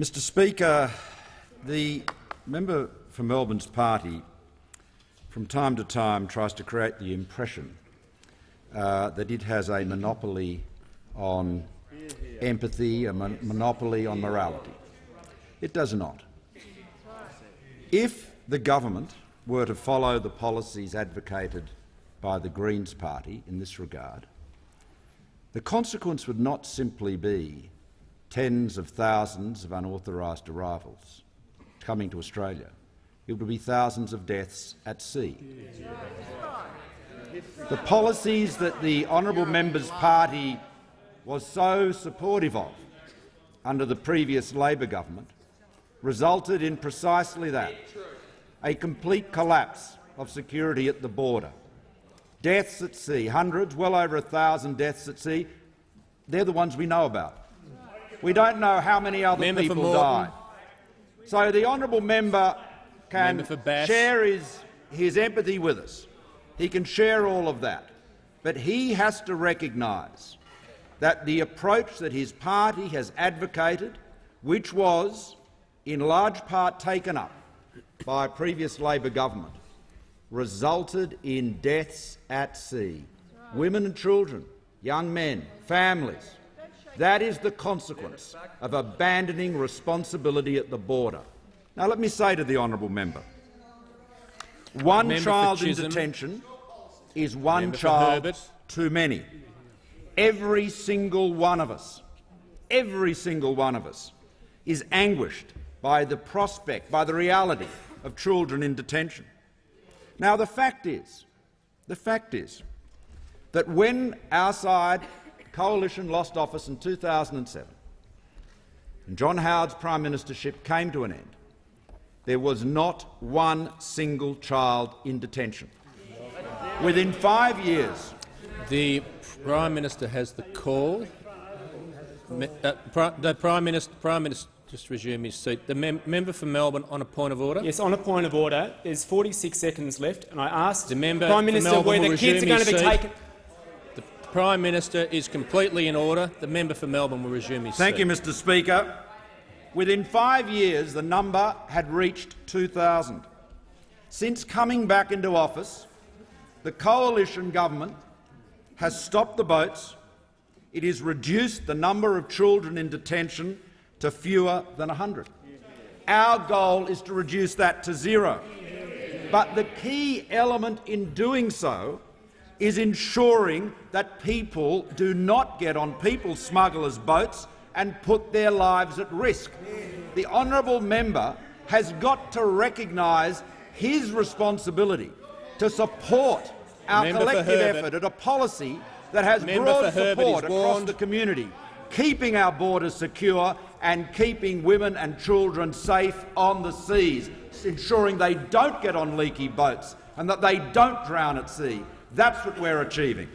Mr Speaker, the member for Melbourne's party from time to time tries to create the impression that it has a monopoly on empathy, a monopoly on morality. It does not. If the government were to follow the policies advocated by the Greens party in this regard, the consequence would not simply be tens of thousands of unauthorised arrivals coming to Australia. It would be thousands of deaths at sea. The policies that the honourable member's party was so supportive of under the previous Labor government resulted in precisely that, a complete collapse of security at the border. Deaths at sea, hundreds, well over 1,000 deaths at sea. They're the ones we know about. We don't know how many other people died. So the honourable member can share his empathy with us. He can share all of that. But he has to recognise that the approach that his party has advocated, which was in large part taken up by a previous Labor government, resulted in deaths at sea. Women and children, young men, families. That is the consequence of abandoning responsibility at the border. Now let me say to the honourable member, one child in detention is one child too many. Every single one of us is anguished by the prospect, by the reality of children in detention. Now the fact is that when our side, Coalition, lost office in 2007 and John Howard's Prime Ministership came to an end, there was not one single child in detention. Within 5 years— The Prime Minister has the call. The Prime Minister just resume his seat. The member for Melbourne on a point of order. Yes, on a point of order. There's 46 seconds left, and I asked the member Prime Minister where the kids are going to be taken. The Prime Minister is completely in order. The member for Melbourne will resume his seat. Thank you, Mr Speaker. Within 5 years, the number had reached 2,000. Since coming back into office, the coalition government has stopped the boats. It has reduced the number of children in detention to fewer than 100. Our goal is to reduce that to 0. But the key element in doing so is ensuring that people do not get on people smugglers' boats and put their lives at risk. The honourable member has got to recognise his responsibility to support our collective effort at a policy that has broad support across the community, keeping our borders secure and keeping women and children safe on the seas, ensuring they don't get on leaky boats and that they don't drown at sea. That's what we're achieving.